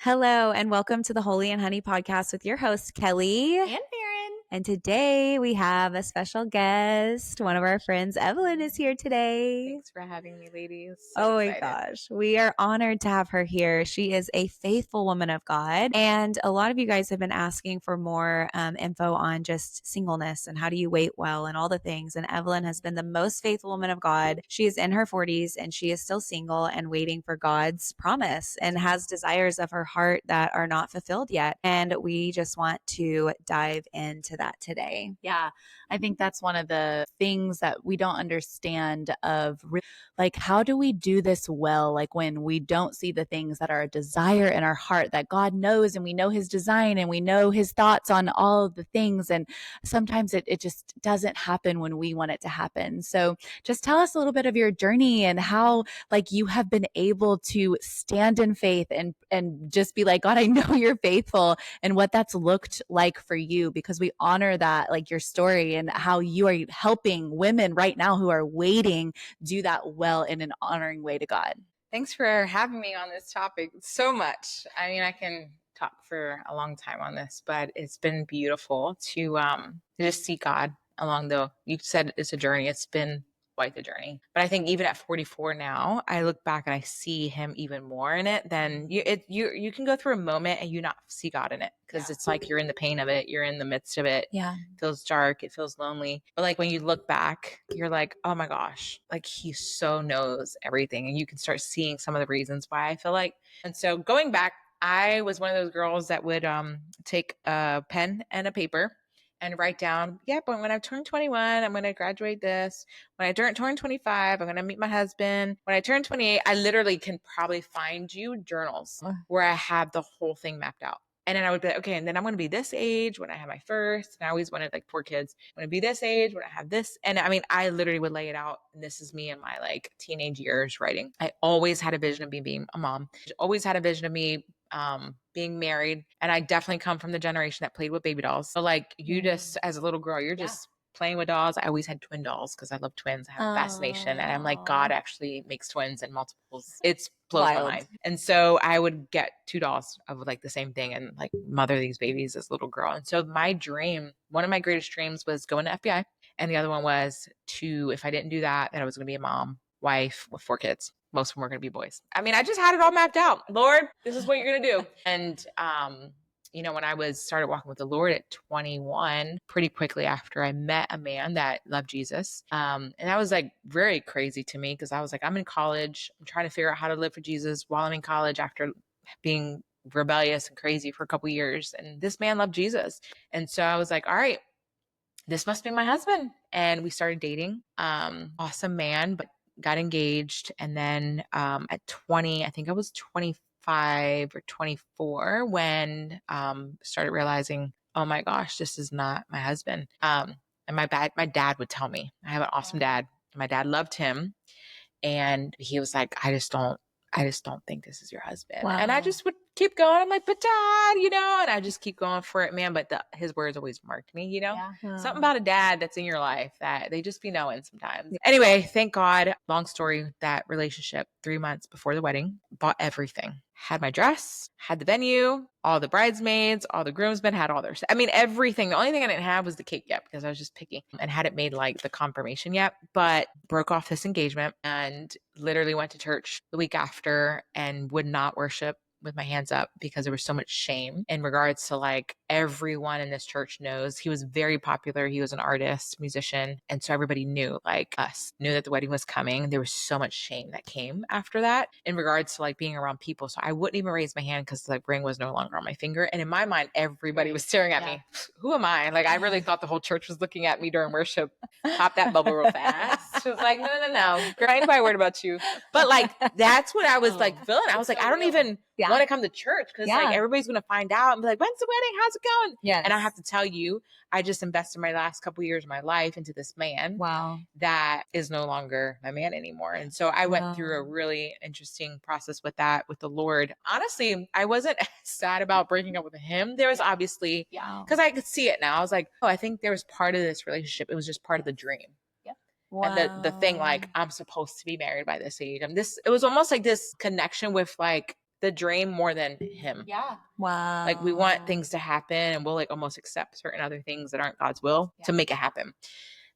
Hello, and welcome to the Holy and Honey podcast with your host, Kelly. And Farron. And today we have a special guest. One of our friends, Evelyn, is here today. Thanks for having me, ladies. So excited. My gosh. We are honored to have her here. She is a faithful woman of God. And a lot of you guys have been asking for more info on just singleness and how do you wait well and all the things. And Evelyn has been the most faithful woman of God. She is in her 40s and she is still single and waiting for God's promise and has desires of her heart that are not fulfilled yet. And we just want to dive into that today. Yeah, I think that's one of the things that we don't understand of like, how do we do this well? Like when we don't see the things that are a desire in our heart that God knows, and we know his design and we know his thoughts on all of the things. And sometimes it just doesn't happen when we want it to happen. So just tell us a little bit of your journey and how like you have been able to stand in faith and just be like, God, I know you're faithful, and what that's looked like for you, because we honor that, like your story and how you are helping women right now who are waiting do that well in an honoring way to God. Thanks for having me on this topic so much. I mean, I can talk for a long time on this, but it's been beautiful to just see God along you said it's a journey. It's been quite the journey. But I think even at 44 now, I look back and I see him even more in it than you can go through a moment and you not see God in it, because it's like you're in the pain of it. You're in the midst of it. Yeah. It feels dark. It feels lonely. But like when you look back, you're like, oh my gosh, like he so knows everything. And you can start seeing some of the reasons why, I feel like. And so going back, I was one of those girls that would take a pen and a paper and write down, but when I turn 21, I'm going to graduate this. When I turn 25, I'm going to meet my husband. When I turn 28, I literally can probably find you journals where I have the whole thing mapped out. And then I would be like, okay, and then I'm going to be this age when I have my first. And I always wanted like 4 kids. I'm going to be this age when I have this. And I mean, I literally would lay it out. And this is me in my like teenage years writing. I always had a vision of me being a mom. Always had a vision of me being married. And I definitely come from the generation that played with baby dolls. So like you just, as a little girl, you're just playing with dolls. I always had twin dolls because I love twins. I have a fascination. And I'm like, God actually makes twins and multiples. It's blows my mind. And so I would get 2 dolls of like the same thing and like mother these babies as a little girl. And so my dream, one of my greatest dreams was going to FBI. And the other one was if I didn't do that, then I was going to be a mom, wife with 4 kids. Most of them were going to be boys. I mean, I just had it all mapped out. Lord, this is what you're going to do. And, when I started walking with the Lord at 21, pretty quickly after I met a man that loved Jesus. And that was like very crazy to me, because I was like, I'm in college. I'm trying to figure out how to live for Jesus while I'm in college after being rebellious and crazy for a couple of years. And this man loved Jesus. And so I was like, all right, this must be my husband. And we started dating. Awesome man, but got engaged. And then at 20, I think I was 25 or 24 when started realizing, oh my gosh, this is not my husband. And my dad would tell me, I have an awesome dad. My dad loved him. And he was like, I just don't think this is your husband. Wow. And I just would keep going. I'm like, but dad, and I just keep going for it, man. But his words always marked me, something about a dad that's in your life that they just be knowing sometimes. Anyway, thank God. Long story, that relationship, 3 months before the wedding, bought everything. Had my dress, had the venue, all the bridesmaids, all the groomsmen, had all their, everything. The only thing I didn't have was the cake yet, because I was just picky and hadn't made like the confirmation yet, but broke off this engagement and literally went to church the week after and would not worship with my hands up because there was so much shame in regards to like everyone in this church knows he was very popular. He was an artist, musician. And so everybody knew, like us, knew that the wedding was coming. There was so much shame that came after that in regards to like being around people. So I wouldn't even raise my hand because the ring was no longer on my finger. And in my mind, everybody was staring at me. Who am I? Like I really thought the whole church was looking at me during worship. Pop that bubble real fast. She was like, no. Girl, ain't nobody worried about you. But like, that's what I was like feeling. I was like, I don't even want to come to church because like everybody's going to find out and be like, when's the wedding? How's it going? Yeah. And I have to tell you, I just invested my last couple of years of my life into this man. Wow. That is no longer my man anymore. And so I went through a really interesting process with that, with the Lord. Honestly, I wasn't sad about breaking up with him. There was obviously, because I could see it now. I was like, I think there was part of this relationship. It was just part of the dream. Wow. And the thing, like, I'm supposed to be married by this age. It was almost like this connection with like the dream more than him. Yeah. Wow. Like we want things to happen and we'll like almost accept certain other things that aren't God's will to make it happen.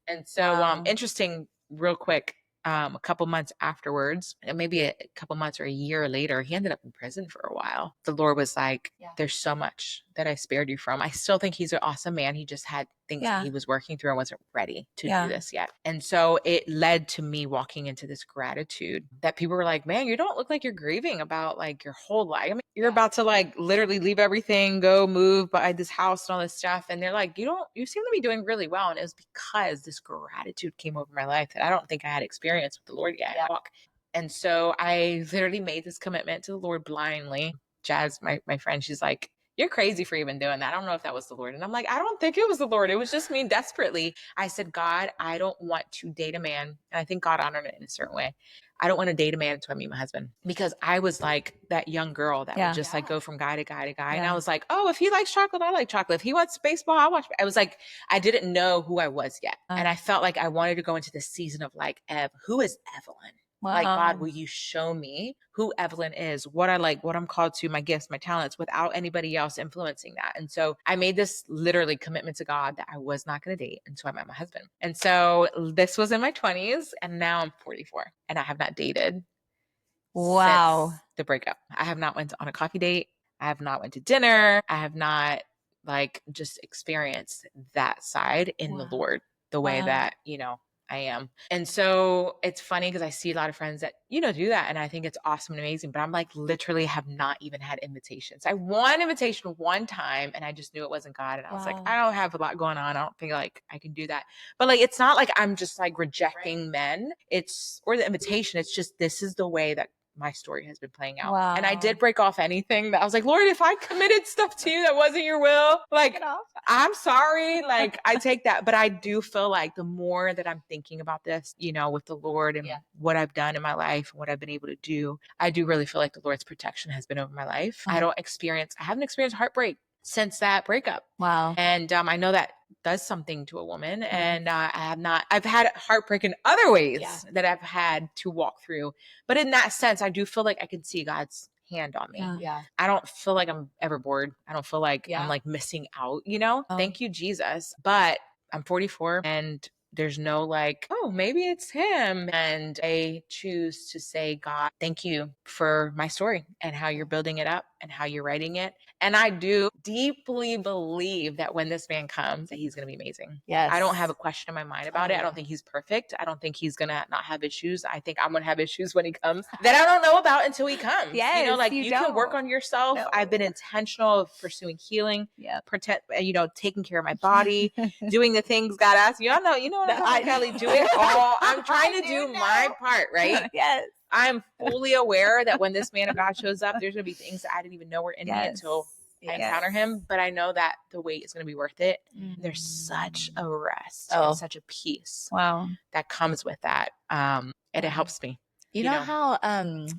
And so Wow. interesting, real quick, a couple months afterwards, and maybe a couple months or a year later, he ended up in prison for a while. The Lord was like, there's so much that I spared you from. I still think he's an awesome man. He just had things that he was working through and wasn't ready to do this yet. And so it led to me walking into this gratitude that people were like, man, you don't look like you're grieving about like your whole life. I mean, you're about to like literally leave everything, go move, buy this house and all this stuff. And they're like, you seem to be doing really well. And it was because this gratitude came over my life that I don't think I had experienced with the Lord yet. And so I literally made this commitment to the Lord blindly. Jazz, my friend, she's like, you're crazy for even doing that. I don't know if that was the Lord. And I'm like, I don't think it was the Lord. It was just me desperately. I said, God, I don't want to date a man. And I think God honored it in a certain way. I don't want to date a man until I meet my husband, because I was like that young girl that would just like go from guy to guy to guy. And I was like, oh, if he likes chocolate, I like chocolate. If he wants baseball, I watch. I was like, I didn't know who I was yet. And I felt like I wanted to go into this season of like, who is Evelyn? Wow. Like, God, will you show me who Evelyn is, what I like, what I'm called to, my gifts, my talents, without anybody else influencing that. And so I made this literally commitment to God that I was not going to date until I met my husband. And so this was in my 20s, and now I'm 44 and I have not dated since the breakup. I have not went on a coffee date. I have not went to dinner. I have not like just experienced that side in the Lord the way that, I am. And so it's funny because I see a lot of friends that, do that. And I think it's awesome and amazing, but I'm like, literally have not even had invitations. I won invitation one time and I just knew it wasn't God. And I was like, I don't have a lot going on. I don't think like I can do that. But like, it's not like I'm just like rejecting men. Or the invitation. It's just, this is the way that my story has been playing out. And I did break off anything that I was like, Lord, if I committed stuff to you that wasn't your will, like, I'm sorry. Like, I take that. But I do feel like the more that I'm thinking about this, with the Lord and what I've done in my life, and what I've been able to do, I do really feel like the Lord's protection has been over my life. I haven't experienced heartbreak since that breakup. Wow. And I know that does something to a woman. And I've had heartbreak in other ways that I've had to walk through. But in that sense, I do feel like I can see God's hand on me. I don't feel like I'm ever bored. I don't feel like I'm like missing out, Thank you, Jesus. But I'm 44 and there's no like, oh, maybe it's him. And I choose to say, God, thank you for my story and how you're building it up and how you're writing it. And I do deeply believe that when this man comes, that he's going to be amazing. Yes. I don't have a question in my mind about it. I don't think he's perfect. I don't think he's going to not have issues. I think I'm going to have issues when he comes that I don't know about until he comes. Yes, you can work on yourself. No. I've been intentional of pursuing healing, taking care of my body, doing the things God asks you. You know what I'm talking about, Kelly? Do it all. I'm trying to do my part, right? Yes. I'm fully aware that when this man of God shows up, there's going to be things that I didn't even know were in me until I encounter him. But I know that the wait is going to be worth it. There's such a rest and such a peace that comes with that. And it helps me. You know how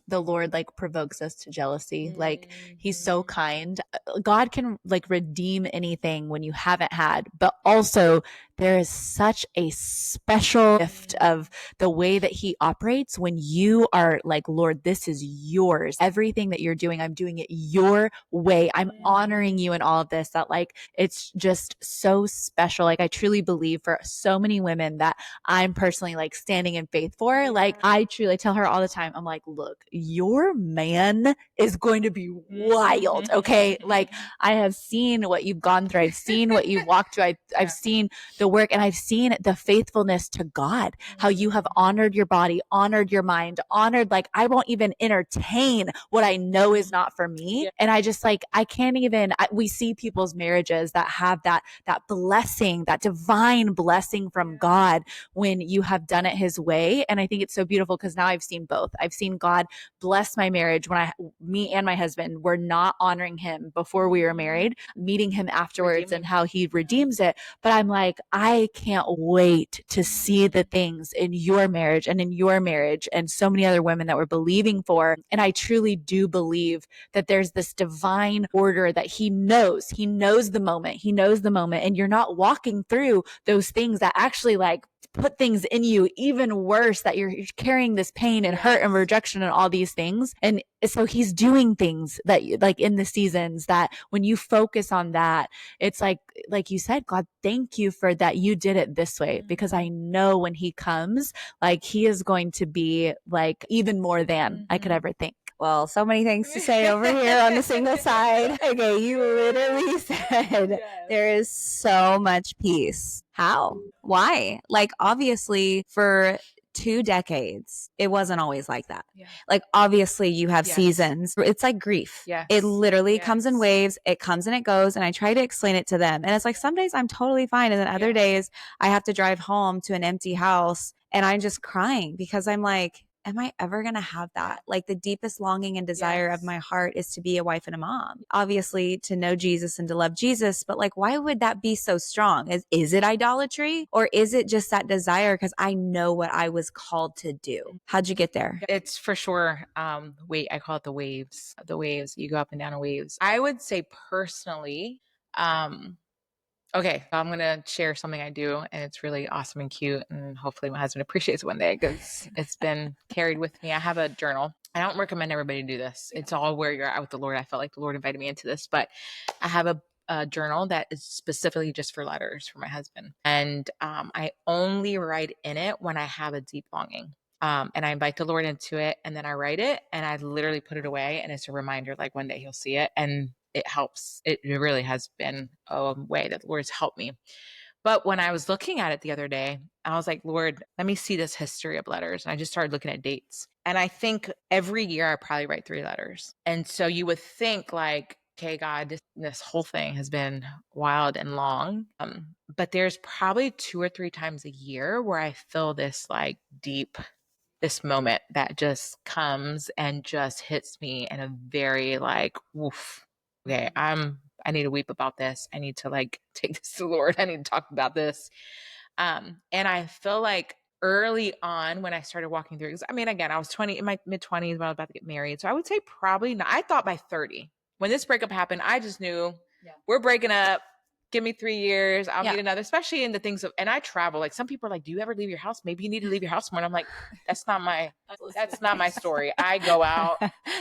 the Lord like provokes us to jealousy? Like he's so kind. God can like redeem anything when you haven't had, but also there is such a special gift of the way that he operates when you are like, Lord, this is yours. Everything that you're doing, I'm doing it your way. I'm honoring you in all of this. That like, it's just so special. Like I truly believe for so many women that I'm personally like standing in faith for, like I truly tell her all the time, I'm like, look, your man is going to be wild. Okay. Like I have seen what you've gone through. I've seen what you've walked through. I've seen the work, and I've seen the faithfulness to God, how you have honored your body, honored your mind, honored, like, I won't even entertain what I know is not for me. Yeah. And I just like, I can't even, we see people's marriages that have that blessing, that divine blessing from God when you have done it his way. And I think it's so beautiful because now I've seen both. I've seen God bless my marriage when me and my husband were not honoring him before we were married, meeting him afterwards and how he redeems it. But I'm like, I can't wait to see the things in your marriage and in your marriage and so many other women that we're believing for. And I truly do believe that there's this divine order that he knows the moment, and you're not walking through those things that actually like put things in you even worse, that you're carrying this pain and hurt and rejection and all these things. And so he's doing things that like in the seasons that when you focus on that, it's like you said, God, thank you for that. You did it this way, because I know when he comes, like he is going to be like even more than I could ever think. Well, so many things to say over here on the single side. Okay, you literally said there is so much peace. How? Why? Like, obviously, for 2 decades, it wasn't always like that. Yeah. Like, obviously, you have Yes. seasons. It's like grief. Yes. It literally comes in Yes. waves. It comes and it goes. And I try to explain it to them. And it's like some days I'm totally fine. And then other days I have to drive home to an empty house and I'm just crying because I'm like, am I ever going to have that? Like the deepest longing and desire of my heart is to be a wife and a mom. Obviously to know Jesus and to love Jesus, but like, why would that be so strong? Is it idolatry or is it just that desire? Because I know what I was called to do. How'd you get there? It's for sure. I call it the waves. The waves. You go up and down in waves. I would say personally, okay, I'm going to share something I do, and it's really awesome and cute, and hopefully my husband appreciates it one day because it's been carried with me. I have a journal. I don't recommend everybody do this. It's all where you're at with the Lord. I felt like the Lord invited me into this, but I have a journal that is specifically just for letters for my husband. And I only write in it when I have a deep longing. And I invite the Lord into it, and then I write it, and I literally put it away, and it's a reminder, like one day he'll see it, and it helps. It really has been a way that the Lord's helped me. But when I was looking at it the other day, I was like, Lord, let me see this history of letters. And I just started looking at dates. And I think every year I probably write 3 letters. And so you would think like, okay, God, this whole thing has been wild and long. But there's probably 2 or 3 times a year where I feel this like deep, this moment that just comes and just hits me in a very like, woof. Okay, I need to weep about this. I need to like take this to the Lord. I need to talk about this. And I feel like early on when I started walking through, because I mean, again, I was 20 in my mid-20s when I was about to get married. So I would say probably not. I thought by 30. When this breakup happened, I just knew we're breaking up. Give me 3 years. I'll need another, especially in the things of, and I travel. Like some people are like, do you ever leave your house? Maybe you need to leave your house more. And I'm like, that's not my story. I go out.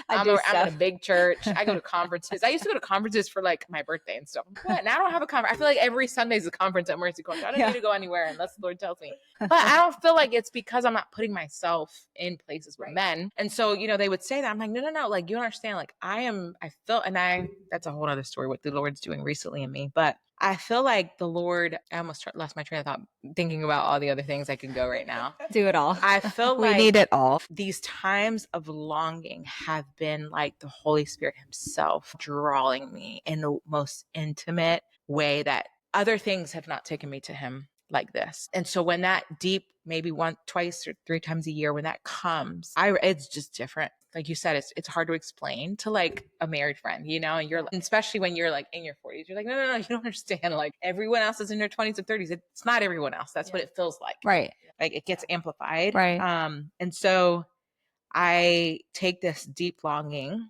I'm in a big church. I go to conferences. I used to go to conferences for like my birthday and stuff. What? And I don't have a conference. I feel like every Sunday is a conference at Mercy College. I don't need to go anywhere unless the Lord tells me. But I don't feel like it's because I'm not putting myself in places with men. And so, they would say that. I'm like, no. Like, you don't understand. Like that's a whole other story, what the Lord's doing recently in me. But I feel like the Lord, I almost lost my train of thought thinking about all the other things I could go right now. Do it all. I feel we like need it all. These times of longing have been like the Holy Spirit himself drawing me in the most intimate way that other things have not taken me to him like this. And so when that deep, maybe twice or 3 times a year, when that comes, it's just different. Like you said, it's hard to explain to like a married friend, and you're, especially when you're like in your 40s, you're like, no, you don't understand. Like everyone else is in their 20s and 30s. It's not everyone else. That's what it feels like. Right. Like it gets amplified. Right. And so I take this deep longing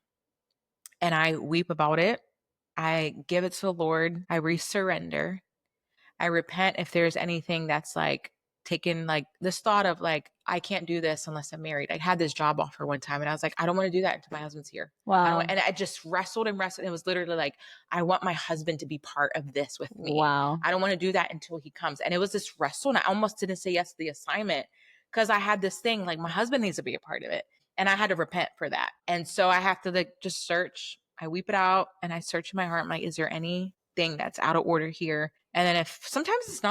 and I weep about it. I give it to the Lord. I resurrender. I repent if there's anything that's like taken, like this thought of like, I can't do this unless I'm married. I had this job offer one time and I was like, I don't want to do that until my husband's here. Wow. And I just wrestled and wrestled. It was literally like, I want my husband to be part of this with me. Wow. I don't want to do that until he comes. And it was this wrestle. And I almost didn't say yes to the assignment because I had this thing like my husband needs to be a part of it. And I had to repent for that. And so I have to like just search. I weep it out and I search in my heart. I'm like, is there anything that's out of order here? And then sometimes it's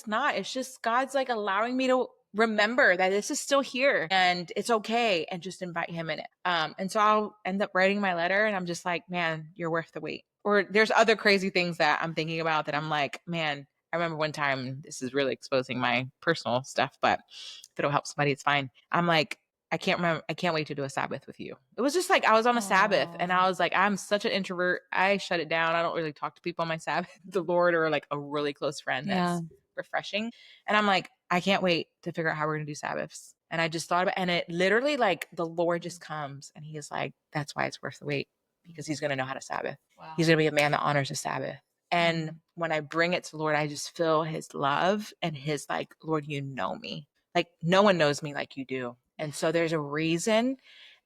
not. It's just God's like allowing me to remember that this is still here and it's okay, and just invite him in it. And so I'll end up writing my letter and I'm just like, man, you're worth the wait. Or there's other crazy things that I'm thinking about that I'm like, man, I remember one time, this is really exposing my personal stuff, but if it'll help somebody, it's fine. I'm like, I can't wait to do a Sabbath with you. It was just like, I was on a Sabbath and I was like, I'm such an introvert. I shut it down. I don't really talk to people on my Sabbath, the Lord, or like a really close friend that's refreshing. And I'm like, I can't wait to figure out how we're going to do Sabbaths. And I just thought about, and it literally like the Lord just comes and he is like, that's why it's worth the wait, because he's going to know how to Sabbath. Wow. He's going to be a man that honors the Sabbath. And when I bring it to the Lord, I just feel his love and his like, Lord, you know me. Like no one knows me like you do. And so there's a reason,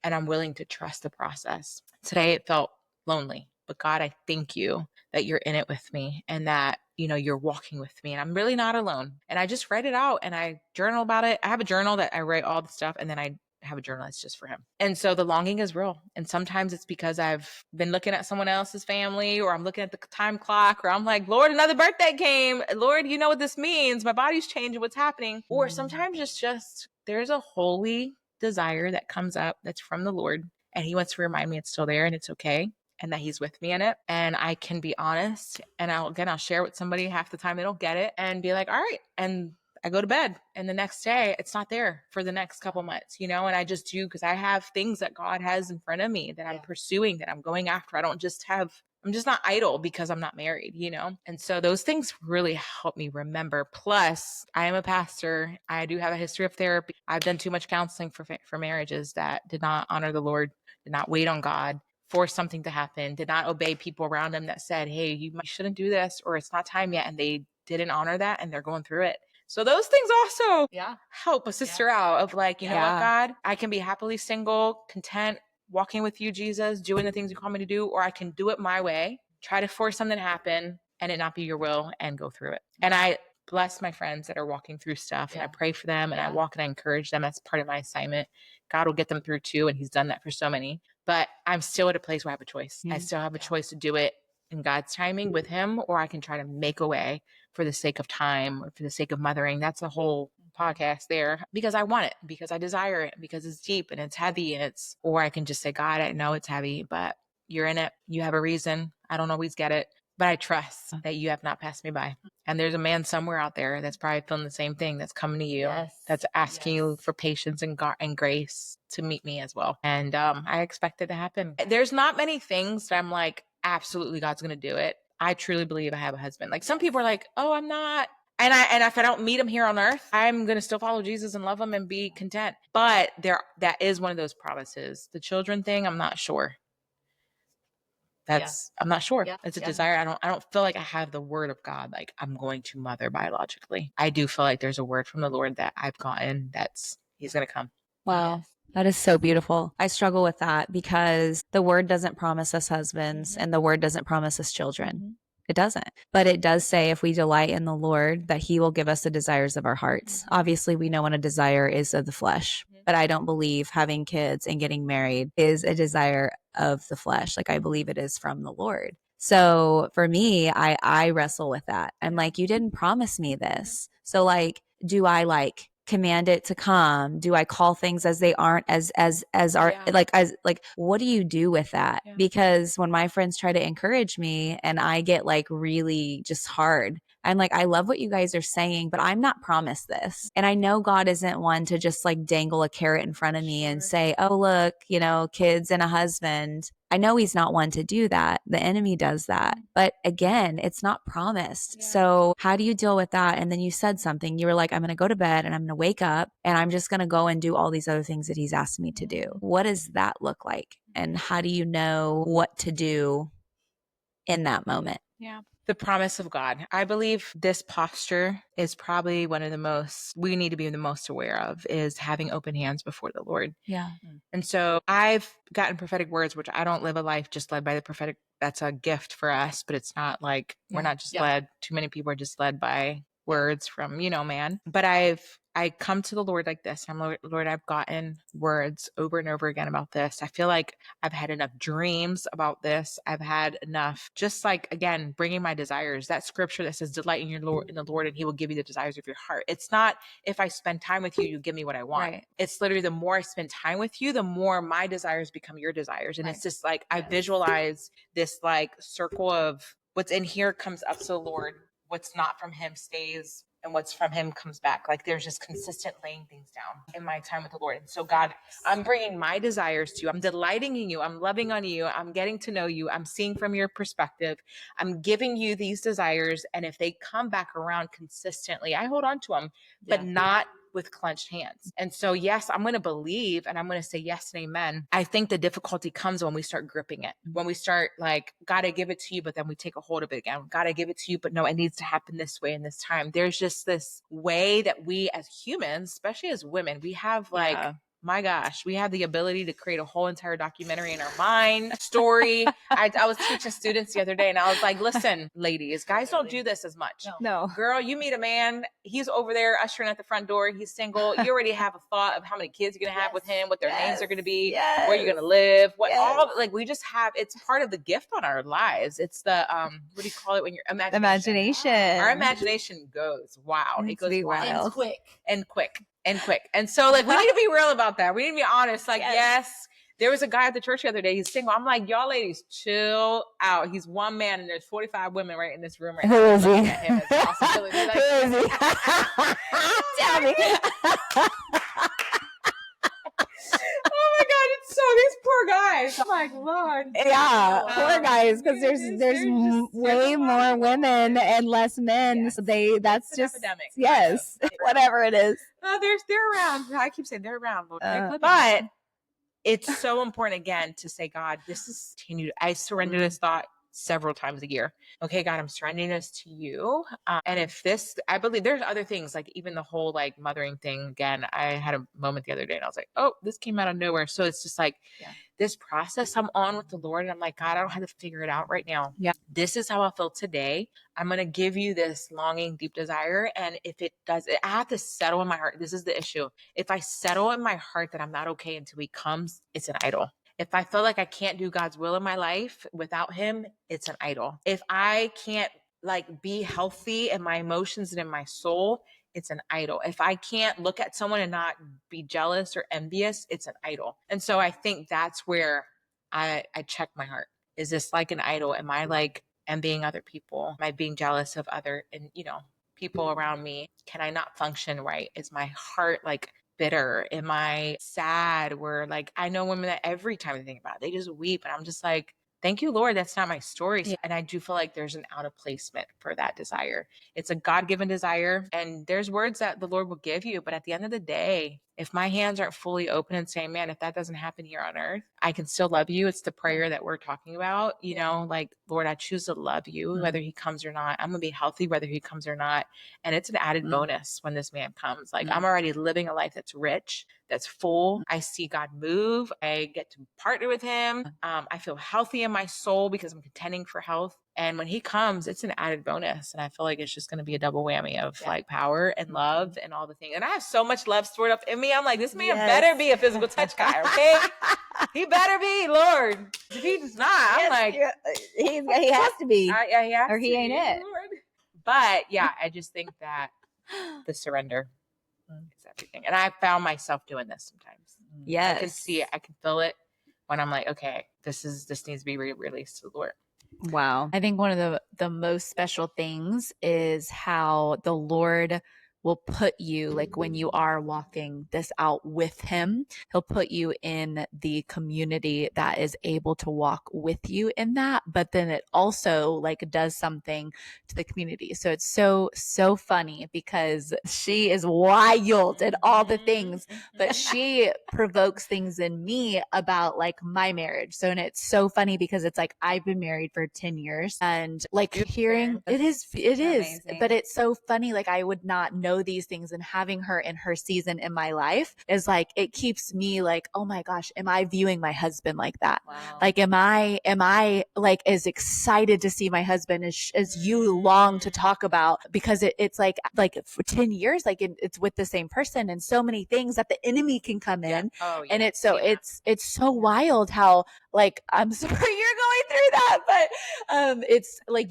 and I'm willing to trust the process. Today it felt lonely, but God, I thank you that you're in it with me and that, you know, you're walking with me and I'm really not alone. And I just write it out and I journal about it. I have a journal that I write all the stuff, and then I have a journal that's just for him. And so the longing is real. And sometimes it's because I've been looking at someone else's family, or I'm looking at the time clock, or I'm like, Lord, another birthday came. Lord, you know what this means. My body's changing. What's happening? Or sometimes it's just, there's a holy desire that comes up that's from the Lord. And he wants to remind me it's still there and it's okay, and that he's with me in it. And I can be honest. And I'll share with somebody. Half the time they don't get it and be like, all right. And I go to bed, and the next day it's not there for the next couple months, you know, and I just do because I have things that God has in front of me that I'm pursuing, that I'm going after. I'm just not idle because I'm not married, you know? And so those things really help me remember. Plus, I am a pastor. I do have a history of therapy. I've done too much counseling for marriages that did not honor the Lord, did not wait on God, forced something to happen, did not obey people around them that said, hey, you shouldn't do this, or it's not time yet. And they didn't honor that, and they're going through it. So those things also help a sister out of like, you know what, God, I can be happily single, content, walking with you, Jesus, doing the things you call me to do, or I can do it my way, try to force something to happen and it not be your will, and go through it. And I bless my friends that are walking through stuff, and I pray for them, and I walk and I encourage them. That's part of my assignment. God will get them through too. And he's done that for so many, but I'm still at a place where I have a choice. I still have a choice to do it in God's timing with him, or I can try to make a way for the sake of time or for the sake of mothering. That's a whole podcast there, because I want it, because I desire it, because it's deep and it's heavy, and or I can just say, God, I know it's heavy, but you're in it. You have a reason. I don't always get it, but I trust that you have not passed me by. And there's a man somewhere out there that's probably feeling the same thing, that's coming to you, that's asking you for patience and grace to meet me as well. And I expect it to happen. There's not many things that I'm like, absolutely, God's going to do it. I truly believe I have a husband. Like some people are like, oh, I'm not. And if I don't meet him here on earth, I'm going to still follow Jesus and love him and be content. But that is one of those promises. The children thing, I'm not sure. I'm not sure. It's a desire. I don't feel like I have the word of God. Like I'm going to mother biologically. I do feel like there's a word from the Lord that I've gotten he's going to come. Wow. That is so beautiful. I struggle with that because the word doesn't promise us husbands and the word doesn't promise us children. It doesn't. But it does say if we delight in the Lord, that he will give us the desires of our hearts. Obviously, we know when a desire is of the flesh, but I don't believe having kids and getting married is a desire of the flesh. Like I believe it is from the Lord. So for me, I wrestle with that. I'm like, you didn't promise me this. So like, do I like command it to come? Do I call things as they aren't, as are like, as like, what do you do with that? Because when my friends try to encourage me and I get like really just hard, I'm like, I love what you guys are saying, but I'm not promised this. And I know God isn't one to just like dangle a carrot in front of me and say, oh, look, you know, kids and a husband. I know he's not one to do that. The enemy does that. But again, it's not promised. So how do you deal with that? And then you said something. You were like, I'm going to go to bed and I'm going to wake up and I'm just going to go and do all these other things that he's asked me to do. What does that look like? And how do you know what to do in that moment? Yeah. The promise of God. I believe this posture is probably one of the most we need to be the most aware of, is having open hands before the Lord. Yeah. And so I've gotten prophetic words, which I don't live a life just led by the prophetic. That's a gift for us, but it's not like we're not just led. Too many people are just led by words from, man. But I come to the Lord like this. I'm like, Lord, I've gotten words over and over again about this. I feel like I've had enough dreams about this. I've had enough, just like, again, bringing my desires. That scripture that says, delight in the Lord, and he will give you the desires of your heart. It's not, if I spend time with you, you give me what I want. Right. It's literally, the more I spend time with you, the more my desires become your desires. And it's just like, I visualize this like circle of what's in here comes up to the Lord. What's not from him stays, and what's from him comes back. Like there's just consistent laying things down in my time with the Lord. And so God, I'm bringing my desires to you. I'm delighting in you. I'm loving on you. I'm getting to know you. I'm seeing from your perspective. I'm giving you these desires. And if they come back around consistently, I hold on to them, but not with clenched hands. And so, yes, I'm going to believe and I'm going to say yes and amen. I think the difficulty comes when we start gripping it, when we start like, God, I give it to you, but then we take a hold of it again. God, I give it to you, but no, it needs to happen this way in this time. There's just this way that we as humans, especially as women, we have like, my gosh, we have the ability to create a whole entire documentary in our mind, story. I was teaching students the other day and I was like, listen, ladies, guys don't do this as much. No. Girl, you meet a man, he's over there ushering at the front door, he's single. You already have a thought of how many kids you're going to have with him, what their names are going to be, where you're going to live, what all, like we just have, it's part of the gift on our lives. It's the, what do you call it when you're imagination. Our imagination goes, wow. It goes wild. And quick. And so like, we need to be real about that. We need to be honest. Like, yes, there was a guy at the church the other day. He's single. I'm like, y'all ladies, chill out. He's one man and there's 45 women right in this room right now. Who is he? Who is he? Tell me. Oh my God, it's so these poor guys. I'm like, Lord. Yeah, poor guys, because there's way more women and less men. Yes. So that's it's just epidemic. Yes, whatever it is. They're around. I keep saying they're around, but it's so important again to say, God, this is continued. I surrender this thought several times a year. Okay, God, I'm surrendering this to you. And if this, I believe there's other things, like even the whole like mothering thing. Again, I had a moment the other day and I was like, oh, this came out of nowhere. So it's just like this process I'm on with the Lord. And I'm like, God, I don't have to figure it out right now. Yeah. This is how I feel today. I'm going to give you this longing, deep desire. And if it does, I have to settle in my heart. This is the issue. If I settle in my heart that I'm not okay until he comes, it's an idol. If I feel like I can't do God's will in my life without him, it's an idol. If I can't like be healthy in my emotions and in my soul, it's an idol. If I can't look at someone and not be jealous or envious, it's an idol. And so I think that's where I check my heart. Is this like an idol? Am I like envying other people? Am I being jealous of other and people around me? Can I not function right? Is my heart like bitter? Am I sad? Where like I know women that every time they think about it, they just weep, and I'm just like, thank you, Lord, that's not my story. Yeah. And I do feel like there's an out of placement for that desire. It's a God-given desire, and there's words that the Lord will give you, but at the end of the day, if my hands aren't fully open and saying, man, if that doesn't happen here on earth, I can still love you. It's the prayer that we're talking about, like, Lord, I choose to love you, whether he comes or not. I'm going to be healthy, whether he comes or not. And it's an added bonus when this man comes. Like, I'm already living a life that's rich, that's full. I see God move. I get to partner with him. I feel healthy in my soul because I'm contending for health. And when he comes, it's an added bonus. And I feel like it's just going to be a double whammy of like power and love and all the things. And I have so much love stored up in me. I'm like, this man better be a physical touch guy, okay? He better be, Lord. If he's not, I'm like, he has to be. Or he ain't it. Lord. But yeah, I just think that the surrender is everything. And I found myself doing this sometimes. Yes. I can see it. I can feel it when I'm like, okay, this needs to be released to the Lord. Wow. I think one of the most special things is how the Lord will put you, like when you are walking this out with him, he'll put you in the community that is able to walk with you in that. But then it also like does something to the community. So it's so funny because she is wild and all the things, but she provokes things in me about like my marriage. So, and it's so funny because it's like, I've been married for 10 years and like hearing it is, amazing. But it's so funny. Like I would not know these things, and having her in her season in my life is like, it keeps me like, oh my gosh, am I viewing my husband like that? Wow. Like, am I like as excited to see my husband as you long to talk about? Because it's like for 10 years, like it's with the same person, and so many things that the enemy can come in. Oh, yeah. And it's so, it's so wild how like, I'm sorry you're going through that, but it's like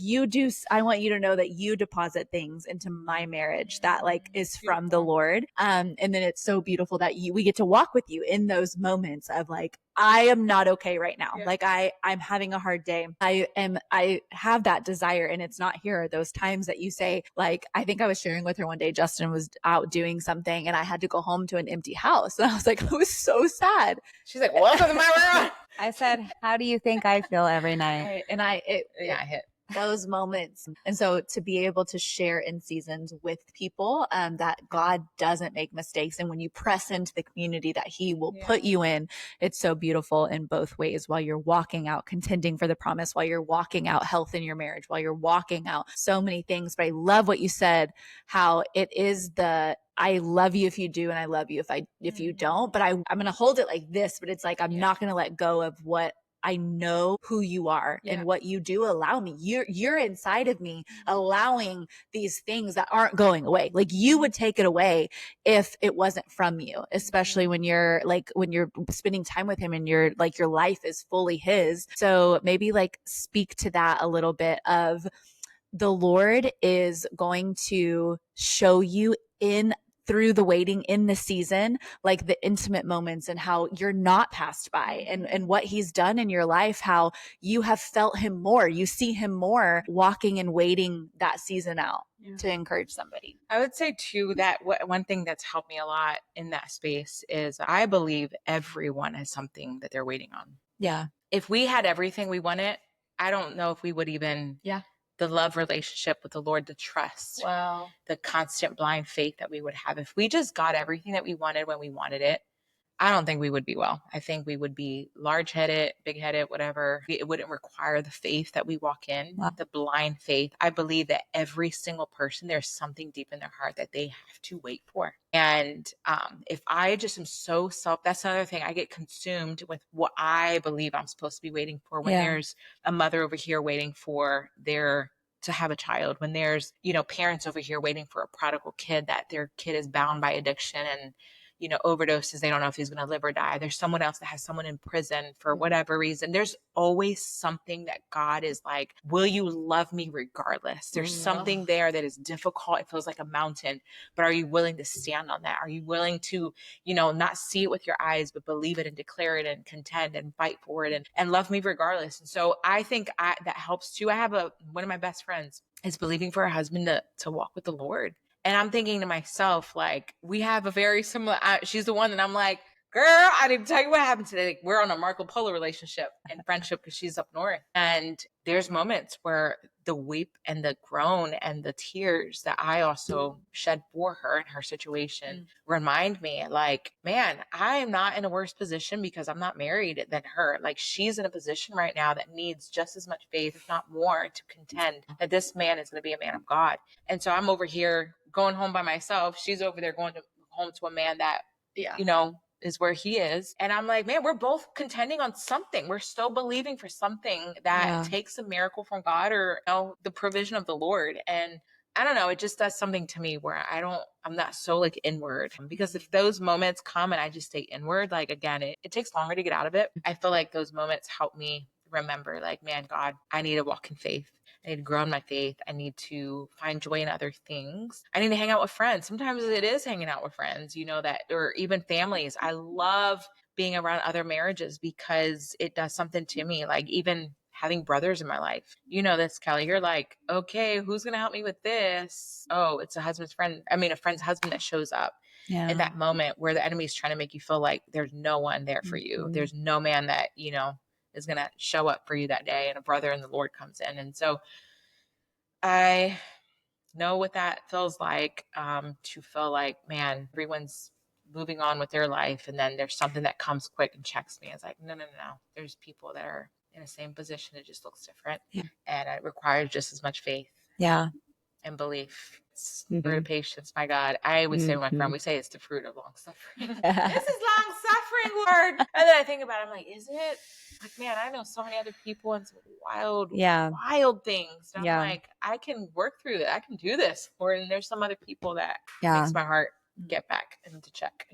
I want you to know that you deposit things into my marriage that like is from the Lord. And then it's so beautiful that we get to walk with you in those moments of like, I am not okay right now. Yeah. Like I'm having a hard day. I have that desire, and it's not here. Those times that you say, like, I think I was sharing with her one day, Justin was out doing something and I had to go home to an empty house. And I was like, I was so sad. She's like, welcome to my room. I said, how do you think I feel every night? And it hit. those moments. And so to be able to share in seasons with people, that God doesn't make mistakes. And when you press into the community that he will put you in, it's so beautiful in both ways, while you're walking out contending for the promise, while you're walking out health in your marriage, while you're walking out so many things. But I love what you said, how it is I love you if you do, and I love you if you don't, but I'm going to hold it like this, but it's like, I'm not going to let go of what I know who you are and what you do. Allow me. You're inside of me, allowing these things that aren't going away. Like, you would take it away if it wasn't from you, especially when you're spending time with him and you're like, your life is fully his. So maybe like speak to that a little bit of, the Lord is going to show you through the waiting in the season, like the intimate moments and how you're not passed by, and what he's done in your life, how you have felt him more. You see him more walking and waiting that season out to encourage somebody. I would say too that one thing that's helped me a lot in that space is I believe everyone has something that they're waiting on. Yeah. If we had everything we wanted, I don't know if we would even the love relationship with the Lord, the trust, the constant blind faith that we would have. If we just got everything that we wanted when we wanted it, I don't think we would be well. I think we would be large-headed, big-headed, whatever. It wouldn't require the faith that we walk in, the blind faith. I believe that every single person, there's something deep in their heart that they have to wait for. And if I just am so that's another thing. I get consumed with what I believe I'm supposed to be waiting for, when there's a mother over here waiting for to have a child, when there's, parents over here waiting for a prodigal kid, that their kid is bound by addiction and overdoses. They don't know if he's going to live or die. There's someone else that has someone in prison for whatever reason. There's always something that God is like, will you love me regardless? There's something there that is difficult. It feels like a mountain, but are you willing to stand on that? Are you willing to, not see it with your eyes, but believe it and declare it and contend and fight for it and love me regardless? And so I think that helps too. I have one of my best friends is believing for her husband to walk with the Lord. And I'm thinking to myself, like, we have a very similar, she's the one that I'm like, girl, I didn't tell you what happened today. Like, we're on a Marco Polo relationship and friendship because she's up north. And there's moments where the weep and the groan and the tears that I also shed for her in her situation remind me, like, man, I am not in a worse position because I'm not married than her. Like, she's in a position right now that needs just as much faith, if not more, to contend that this man is going to be a man of God. And so I'm over here going home by myself. She's over there going home to a man that, is where he is. And I'm like, man, we're both contending on something. We're still believing for something that takes a miracle from God, or the provision of the Lord. And I don't know, it just does something to me where I'm not so like inward, because if those moments come and I just stay inward, like, again, it takes longer to get out of it. I feel like those moments help me remember, like, man, God, I need to walk in faith. I need to grow in my faith. I need to find joy in other things. I need to hang out with friends. Sometimes it is hanging out with friends, that, or even families. I love being around other marriages because it does something to me. Like, even having brothers in my life, this, Kelly, you're like, okay, who's going to help me with this? Oh, it's a friend's husband that shows up in that moment where the enemy is trying to make you feel like there's no one there for you. There's no man that, is going to show up for you that day, and a brother in the Lord comes in. And so I know what that feels like, to feel like, man, everyone's moving on with their life, and then there's something that comes quick and checks me. It's like, no. There's people that are in the same position. It just looks different. And it requires just as much faith. And belief. Spirit of patience, my God. I would say to my friend, we say it's the fruit of long suffering. This is long suffering, Lord. And then I think about it, I'm like, is it? Like, man, I know so many other people and some wild things. And I'm like, I can work through that. I can do this. And there's some other people that makes my heart get back into check,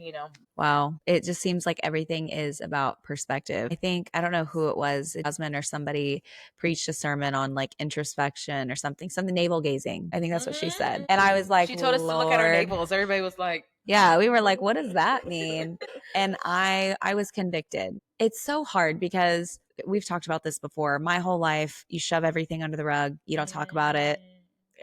Wow. It just seems like everything is about perspective. I don't know who it was, Jasmine or somebody preached a sermon on like introspection or something navel gazing. I think that's what she said. And I was like, she told us to look at our navels. Everybody was like, we were like, what does that mean? And I was convicted. It's so hard because we've talked about this before. My whole life, you shove everything under the rug. You don't talk about it.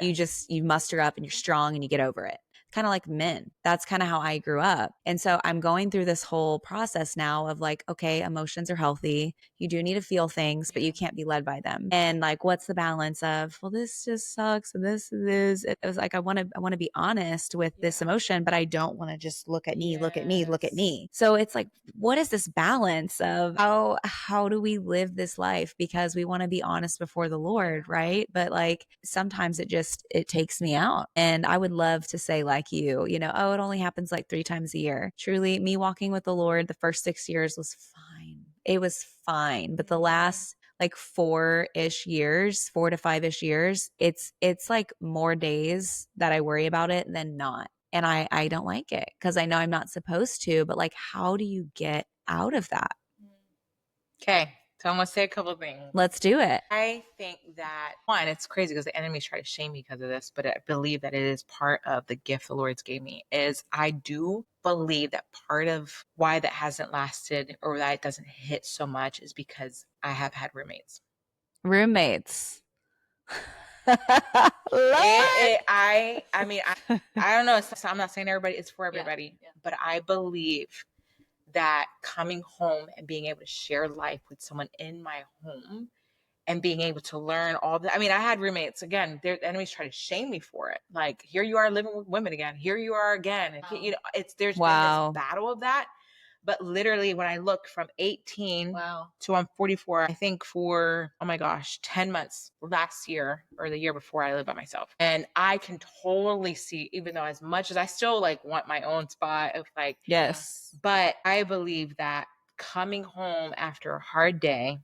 You muster up and you're strong and you get over it. kind of like men. That's kind of how I grew up. And so I'm going through this whole process now of like, okay, emotions are healthy. You do need to feel things, but you can't be led by them. And like, what's the balance of, well, this just sucks. And this is, it was like, I want to be honest with this emotion, but I don't want to just look at me, look at me, look at me. So it's like, what is this balance of how do we live this life? Because we want to be honest before the Lord, right? But like sometimes it takes me out. And I would love to say like you know, oh, it only happens like 3 times a year. Truly, me walking with the Lord the first 6 years was fine. It was fine. But the last like 4-ish years, 4 to 5-ish years, it's like more days that I worry about it than not. And I don't like it because I know I'm not supposed to, but like, how do you get out of that? Okay. So I'm going to say a couple of things. Let's do it. I think that, one, it's crazy because the enemies try to shame me because of this, but I believe that it is part of the gift the Lord's gave me. Is I do believe that part of why that hasn't lasted or that it doesn't hit so much is because I have had roommates. Roommates. I mean, I don't know. I'm not saying everybody, it's for everybody, but I believe that coming home and being able to share life with someone in my home and being able to learn all that. I mean, I had roommates, again, their enemies try to shame me for it. Like, here you are living with women again. Here you are again. And, you know, there's been this battle of that. But literally when I look from 18 to I'm 44, I think for, oh my gosh, 10 months last year or the year before, I lived by myself. And I can totally see, even though as much as I still like want my own spot of like, but I believe that coming home after a hard day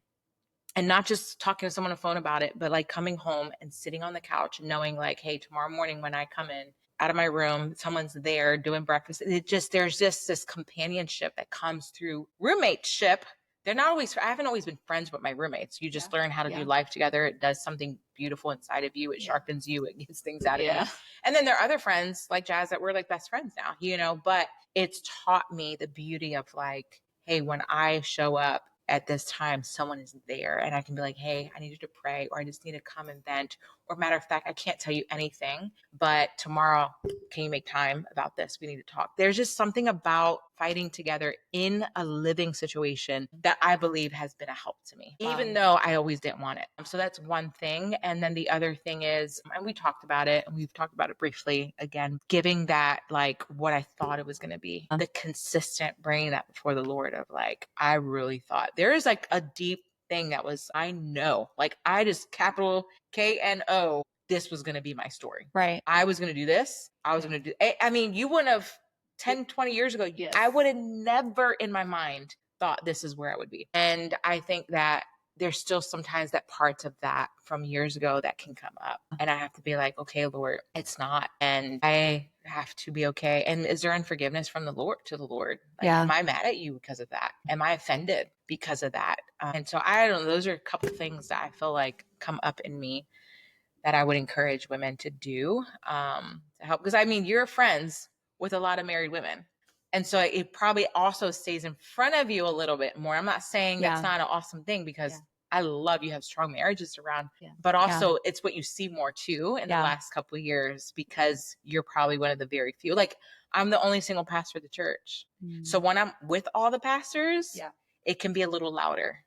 and not just talking to someone on the phone about it, but like coming home and sitting on the couch and knowing like, hey, tomorrow morning when I come in out of my room, someone's there doing breakfast. There's just this companionship that comes through roommateship. I haven't always been friends with my roommates. You just learn how to do life together. It does something beautiful inside of you. It sharpens you. It gets things out of you. And then there are other friends like Jazz that we're like best friends now, you know, but it's taught me the beauty of like, hey, when I show up at this time, someone is there and I can be like, hey, I need you to pray, or I just need to come and vent. Or matter of fact, I can't tell you anything, but tomorrow, can you make time about this? We need to talk. There's just something about fighting together in a living situation that I believe has been a help to me, even though I always didn't want it. So that's one thing. And then the other thing is, and we talked about it and we've talked about it briefly again, giving that like what I thought it was going to be, the consistent bringing that before the Lord of like, I really thought there is like a deep thing that was, I know, like I just capital KNO, this was going to be my story. Right. I was going to do this. I was going to do, I mean, you wouldn't have 10, 20 years ago, I would have never in my mind thought this is where I would be. And I think that there's still sometimes that parts of that from years ago that can come up. And I have to be like, okay, Lord, it's not. And I have to be okay. And is there unforgiveness from the Lord to the Lord? Like, am I mad at you because of that? Am I offended because of that? And so I don't know, those are a couple of things that I feel like come up in me that I would encourage women to do to help. Because I mean, you're friends with a lot of married women. And so it probably also stays in front of you a little bit more. I'm not saying that's not an awesome thing, because I love you have strong marriages around, but also it's what you see more too in the last couple of years, because you're probably one of the very few. Like, I'm the only single pastor at the church. So when I'm with all the pastors, it can be a little louder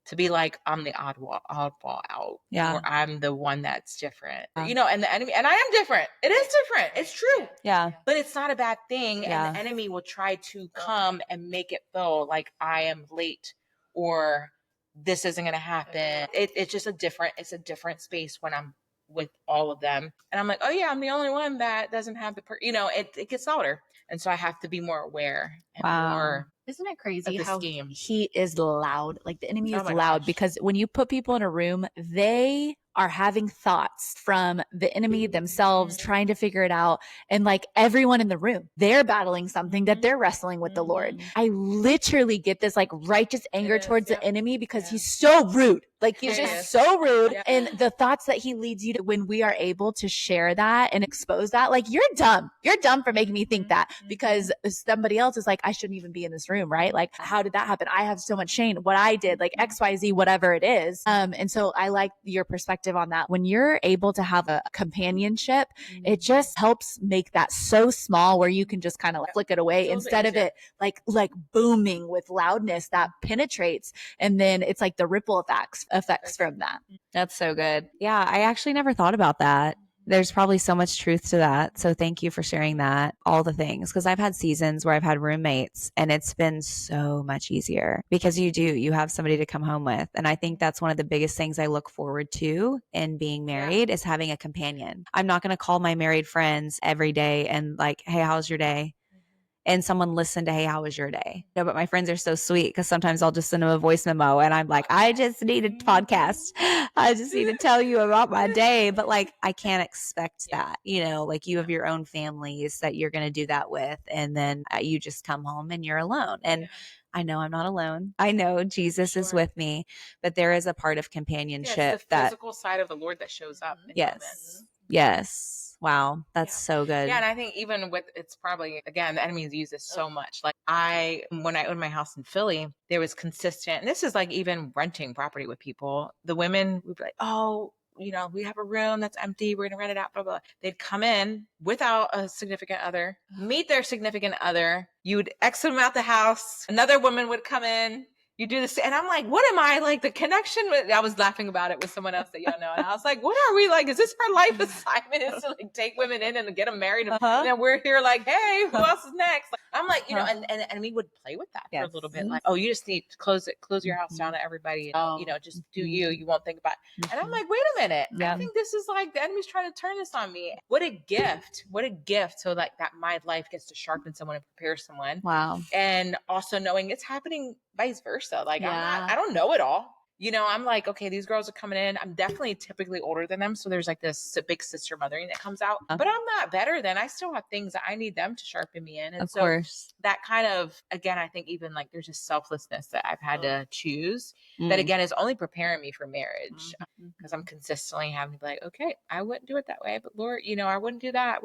to be like, I'm the oddball out, or I'm the one that's different, you know, and the enemy, and I am different. It is different. It's true. But it's not a bad thing. And the enemy will try to come and make it feel like I am late or this isn't going to happen. It's just a different space when I'm with all of them. And I'm like, oh yeah, I'm the only one that doesn't have you know, it gets louder. And so I have to be more aware and more. Isn't it crazy how scheme. he is loud? Like, the enemy is loud because when you put people in a room, they are having thoughts from the enemy themselves, trying to figure it out. And like everyone in the room, they're battling something that they're wrestling with the Lord. I literally get this like righteous anger towards the enemy because he's so rude. Like he's just so rude. Yeah. And the thoughts that he leads you to, when we are able to share that and expose that, like you're dumb. You're dumb for making me think that, because somebody else is like, I shouldn't even be in this room, right? Like, how did that happen? I have so much shame. What I did, like XYZ, whatever it is. And so I like your perspective on that. When you're able to have a companionship, it just helps make that so small where you can just kind of like flick it away instead of it like booming with loudness that penetrates. And then it's like the ripple effects from that. That's so good. Yeah, I actually never thought about that. There's probably so much truth to that. So thank you for sharing that, all the things. Because I've had seasons where I've had roommates and it's been so much easier because you have somebody to come home with. And I think that's one of the biggest things I look forward to in being married is having a companion. I'm not going to call my married friends every day and like, hey, how's your day? And someone listen to, hey, how was your day? No, but my friends are so sweet because sometimes I'll just send them a voice memo and I'm like, I just need a podcast. I just need to tell you about my day. But like, I can't expect that, like you have your own families that you're going to do that with. And then you just come home and you're alone. And I know I'm not alone. I know Jesus is with me, but there is a part of companionship it's the physical side of the Lord that shows up. Yes. Yes. Wow. That's so good. Yeah. And I think even with, it's probably, again, the enemies use this so much. Like when I owned my house in Philly, there was consistent, and this is like even renting property with people. The women would be like, oh, we have a room that's empty. We're going to rent it out, blah, blah. They'd come in without a significant other, meet their significant other. You would exit them out the house. Another woman would come in. You do this. And I'm like, what am I like the connection with? I was laughing about it with someone else that y'all know. And I was like, what are we like? Is this our life assignment is to like take women in and get them married? And then we're here like, hey, who else is next? Like, I'm like, and we would play with that for a little bit. Like, oh, you just need to close your house down to everybody. And, just do you won't think about it. And I'm like, wait a minute. I think this is like the enemy's trying to turn this on me. What a gift. What a gift. So like that my life gets to sharpen someone and prepare someone. Wow. And also knowing it's happening vice versa. Like I don't know it all. I'm like, okay, these girls are coming in. I'm definitely typically older than them. So there's like this big sister mothering that comes out, but I'm not better than. I still have things that I need them to sharpen me in. And of course, that kind of, again, I think even like there's just selflessness that I've had to choose that again is only preparing me for marriage because I'm consistently having to be like, okay, I wouldn't do it that way, but Lord, I wouldn't do that.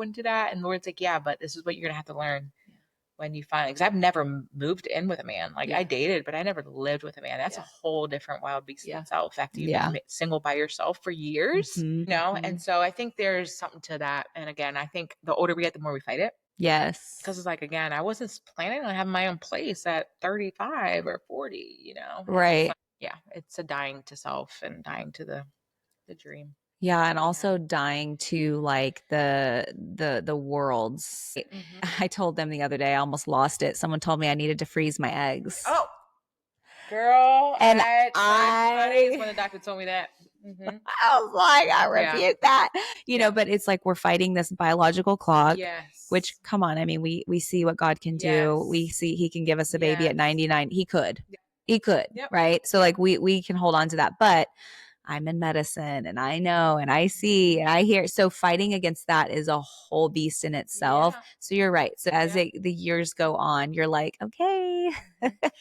And Lord's like, yeah, but this is what you're going to have to learn. When you finally, because I've never moved in with a man. Like I dated, but I never lived with a man. That's a whole different wild beast in itself. After you've been single by yourself for years, And so I think there's something to that. And again, I think the older we get, the more we fight it. Yes. Because it's like, again, I wasn't planning on having my own place at 35 or 40, Right. It's a dying to self and dying to the dream. Yeah, and also dying to like the worlds. I told them the other day, I almost lost it. Someone told me I needed to freeze my eggs. Oh, girl, and I when the doctor told me that. I was like, I rebuke that, but it's like we're fighting this biological clock. Yes. Which, come on, I mean, we see what God can do. We see He can give us a baby at 99. He could, right? So like we can hold on to that, but I'm in medicine and I know and I see and I hear. So fighting against that is a whole beast in itself. So you're right. So as the years go on, you're like, okay.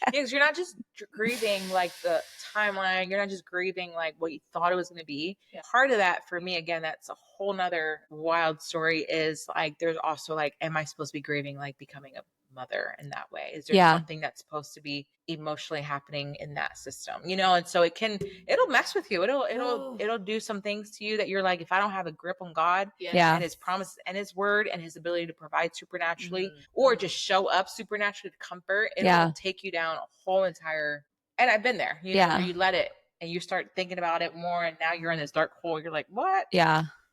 Because you're not just grieving like the timeline. You're not just grieving like what you thought it was going to be. Part of that for me, again, that's a whole nother wild story is like, there's also like, am I supposed to be grieving like becoming a mother in that way? Is there something that's supposed to be emotionally happening in that system, and so it'll mess with you. It'll do some things to you that you're like, if I don't have a grip on God and his promise and his word and his ability to provide supernaturally or just show up supernaturally to comfort, it'll take you down a whole entire, and I've been there, where you let it and you start thinking about it more and now you're in this dark hole. You're like, what?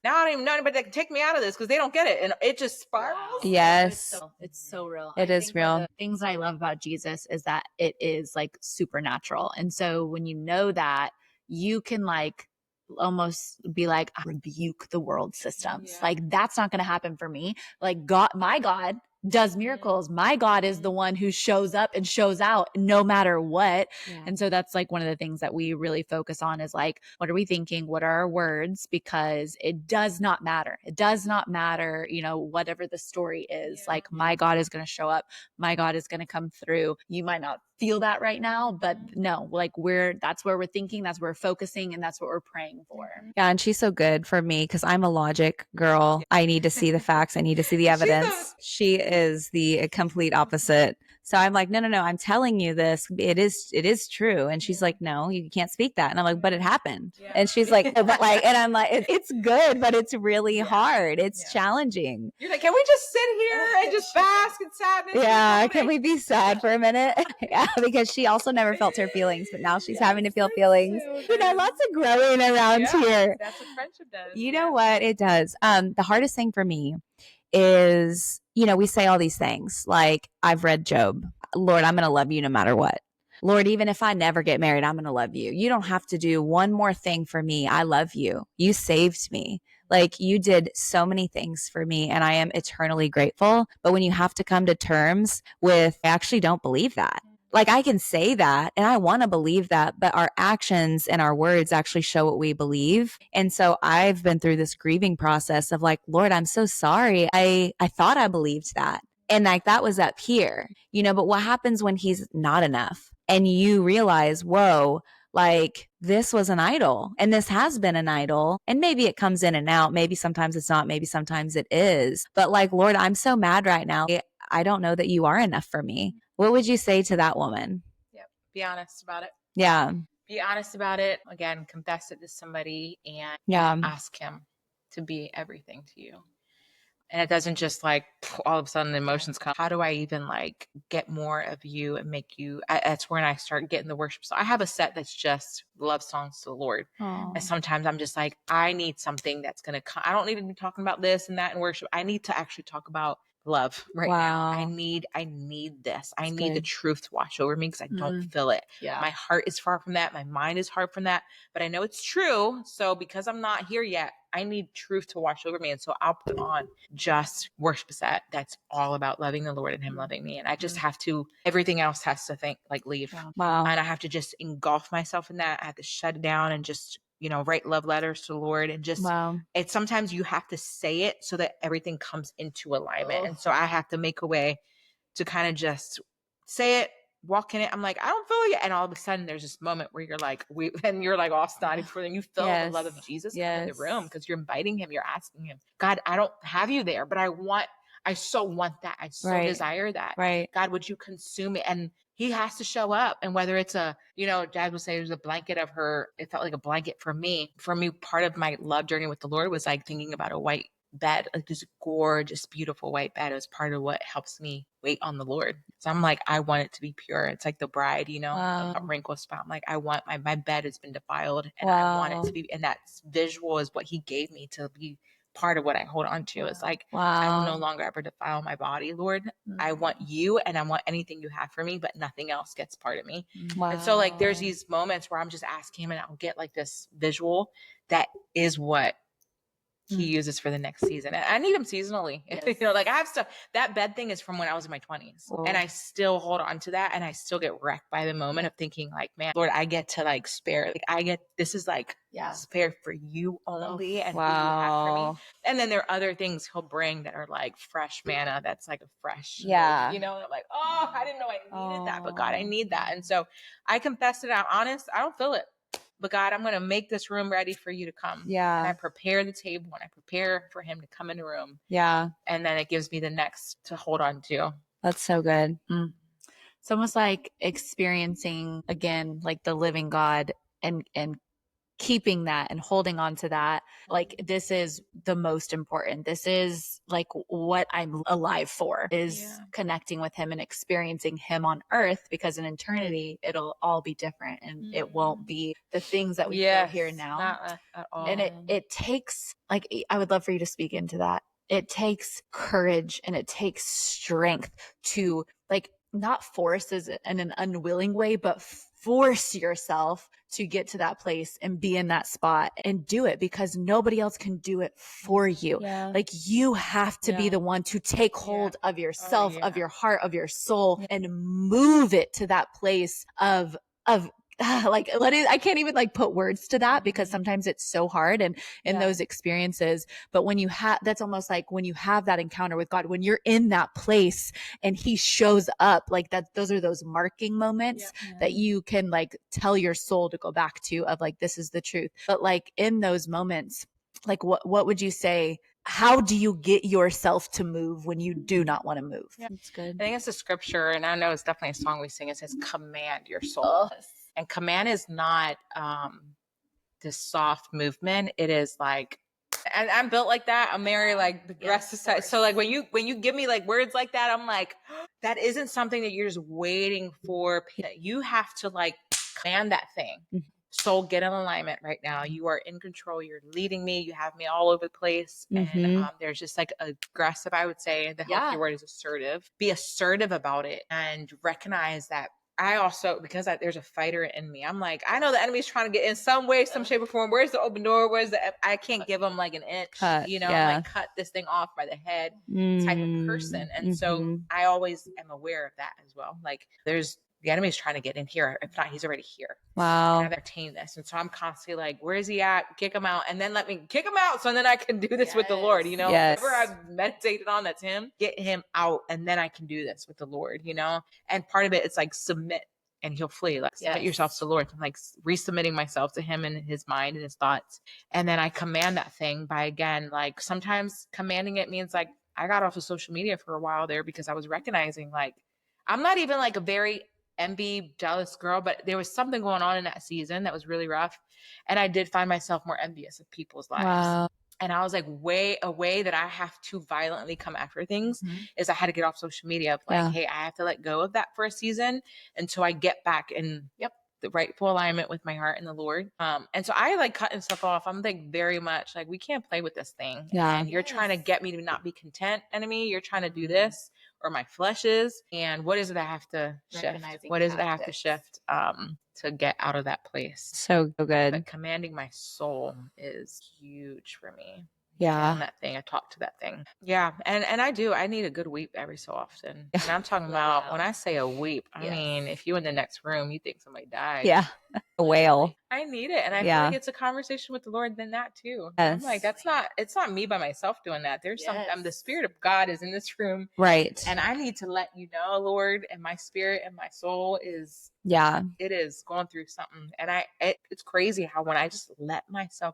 Now I don't even know anybody that can take me out of this because they don't get it. And it just spirals. Yes. It's so real. It is real. The things I love about Jesus is that it is like supernatural. And so when you know that, you can like almost be like, I rebuke the world systems. Like that's not going to happen for me. Like my God does miracles. My God is the one who shows up and shows out no matter what. And so that's like one of the things that we really focus on is like, what are we thinking? What are our words? Because it does not matter. It does not matter, whatever the story is. Like my God is going to show up. My God is going to come through. You might not feel that right now, but no, like that's where we're thinking, that's where we're focusing, and that's what we're praying for. Yeah, and she's so good for me because I'm a logic girl. I need to see the facts. I need to see the evidence. She is the complete opposite. So I'm like, no, I'm telling you this. It is true. And she's like, no, you can't speak that. And I'm like, but it happened. And she's like, but like, and I'm like, it's good, but it's really hard. It's challenging. You're like, can we just sit here and just bask in sadness? Yeah, can we be sad for a minute? Yeah, because she also never felt her feelings, but now she's having to feel feelings. Lots of growing around here. That's what friendship does. You know what? It does. The hardest thing for me is, we say all these things like, I've read Job. Lord, I'm going to love you no matter what. Lord, even if I never get married, I'm going to love you. You don't have to do one more thing for me. I love you. You saved me. Like, you did so many things for me, and I am eternally grateful. But when you have to come to terms with, I actually don't believe that. Like, I can say that and I want to believe that, but our actions and our words actually show what we believe. And so I've been through this grieving process of like, Lord, I'm so sorry. I thought I believed that. And like, that was up here, but what happens when he's not enough and you realize, whoa, like, this was an idol and this has been an idol, and maybe it comes in and out. Maybe sometimes it's not, maybe sometimes it is, but like, Lord, I'm so mad right now. I don't know that you are enough for me. What would you say to that woman? Yep. Be honest about it. Yeah. Be honest about it. Again, confess it to somebody and ask him to be everything to you. And it doesn't just like all of a sudden the emotions come. How do I even like get more of you and make you? That's when I start getting the worship. So I have a set that's just love songs to the Lord. Aww. And sometimes I'm just like, I need something that's going to come. I don't need to be talking about this and that in worship. I need to actually talk about love right now. I need this. I need the truth to wash over me because I don't feel it. Yeah. My heart is far from that. My mind is far from that, but I know it's true. So because I'm not here yet, I need truth to wash over me. And so I'll put on just worship set that's all about loving the Lord and him loving me. And I just have to, everything else has to leave. Wow. And I have to just engulf myself in that. I have to shut it down and just, write love letters to the Lord and just, it's sometimes you have to say it so that everything comes into alignment. And so I have to make a way to kind of just say it, walk in it. I'm like, I don't feel it. And all of a sudden there's this moment where you're like, and you're like all snotty before then you feel the love of Jesus in the room because you're inviting him, you're asking him, God, I don't have you there, but I so want that. I so desire that. Right. God, would you consume it? And he has to show up. And whether it's Dad would say it was a blanket of her, it felt like a blanket for me. For me, part of my love journey with the Lord was like thinking about a white bed, like this gorgeous, beautiful white bed. It was part of what helps me wait on the Lord. So I'm like, I want it to be pure. It's like the bride, a wrinkle spot. I'm like, I want my bed has been defiled and I want it to be, and that visual is what he gave me to be part of what I hold on to. It's like, I will no longer ever defile my body, Lord. I want you and I want anything you have for me, but nothing else gets part of me. And so like, there's these moments where I'm just asking him and I'll get like this visual that is what he uses for the next season. And I need him seasonally. Yes. Like I have stuff, that bed thing is from when I was in my 20s and I still hold on to that. And I still get wrecked by the moment of thinking like, man, Lord, I get to like spare, this is like spared for you only. And who you have for me. And then there are other things he'll bring that are like fresh manna. That's like a fresh, and I'm like, oh, I didn't know I needed that, but God, I need that. And so I confess it. I'm honest. I don't feel it. But God, I'm going to make this room ready for you to come. Yeah. And I prepare the table and I prepare for him to come in the room. Yeah. And then it gives me the next to hold on to. That's so good. It's almost like experiencing again, like the living God and keeping that and holding on to that. Like, this is the most important. This is like what I'm alive for, is connecting with him and experiencing him on earth, because in eternity, it'll all be different and it won't be the things that we feel here now. Not at all. And it takes, like, I would love for you to speak into that. It takes courage and it takes strength to like not force in an unwilling way, but force yourself to get to that place and be in that spot and do it, because nobody else can do it for you. Yeah. Like, you have to be the one to take hold of yourself, of your heart, of your soul, and move it to that place of like I can't even like put words to that because sometimes it's so hard and in those experiences. But when you have, that's almost like when you have that encounter with God, when you're in that place and he shows up, like that, those are those marking moments that you can like tell your soul to go back to of like, this is the truth. But like in those moments, like what would you say? How do you get yourself to move when you do not want to move? That's good. I think it's a scripture, and I know it's definitely a song we sing. It says, "Command your soul," and command is not this soft movement. It is like, and I'm built like that. I'm very like aggressive. So like when you give me like words like that, I'm like, that isn't something that you're just waiting for. You have to like command that thing. Soul, get in alignment right now. You are in control. You're leading me. You have me all over the place. And there's just like aggressive, I would say the healthy word is assertive. Be assertive about it and recognize that I also, because there's a fighter in me, I'm like, I know the enemy's trying to get in some way, some shape or form. Where's the open door? I can't give them like an inch, I'm like, cut this thing off by the head type of person. And so I always am aware of that as well. Like the enemy is trying to get in here. If not, he's already here. Wow. And I've entertained this. And so I'm constantly like, where is he at? Kick him out. And then let me kick him out. So then I can do this with the Lord, whatever I've meditated on, that's him, get him out. And then I can do this with the Lord, and part of it, it's like submit and he'll flee. Like submit yourself to the Lord. I'm like resubmitting myself to him and his mind and his thoughts. And then I command that thing by, again, like sometimes commanding it means like I got off of social media for a while there because I was recognizing like, I'm not even like a very envy, jealous girl, but there was something going on in that season that was really rough. And I did find myself more envious of people's lives. Wow. And I was like, a way that I have to violently come after things is I had to get off social media of like, hey, I have to let go of that for a season until I get back in the rightful alignment with my heart and the Lord. And so I like cutting stuff off. I'm like very much like, we can't play with this thing. And you're trying to get me to not be content, enemy. You're trying to do this, or my flesh is. And what is it I have to shift? What is it I have to shift to get out of that place? So good. But commanding my soul is huge for me. Yeah. And that thing, I talk to that thing. Yeah. And I need a good weep every so often. And I'm talking about, when I say a weep, I mean, if you in the next room, you think somebody died. Yeah. A whale. I need it. And I feel like it's a conversation with the Lord than that too. I'm like, it's not me by myself doing that. There's something, the Spirit of God is in this room. Right. And I need to let you know, Lord, and my spirit and my soul is, it is going through something. And it's crazy how when I just let myself,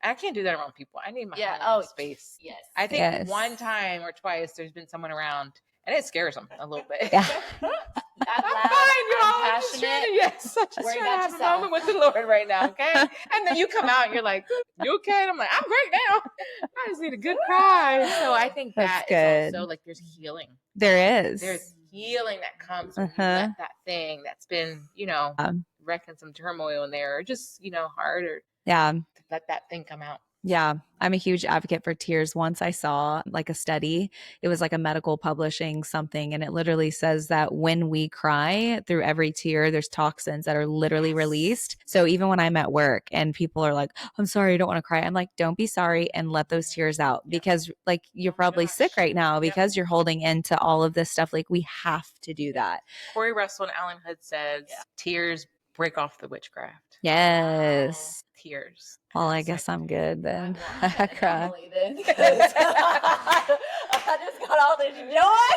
I can't do that around people. I need my own space. Yes. I think one time or twice there's been someone around and it scares them a little bit. Yeah. I'm fine, y'all. I'm just trying to have a moment with the Lord right now, okay? And then you come out and you're like, you okay? And I'm like, I'm great now. I just need a good cry. So I think That's is good. also like there's healing. There is. There's healing that comes when you let that thing that's been, wrecking some turmoil in there, or just, hard, or let that thing come out. Yeah, I'm a huge advocate for tears. Once I saw like a study, it was like a medical publishing something, and it literally says that when we cry through every tear, there's toxins that are literally released. So even when I'm at work and people are like, I'm sorry, I don't want to cry. I'm like, don't be sorry and let those tears out, because like you're probably sick right now because you're holding into all of this stuff. Like we have to do that. Corey Russell and Alan Hood says tears break off the witchcraft. Yes. Tears. Well, I guess I'm good then. I cry. I just got all this joy.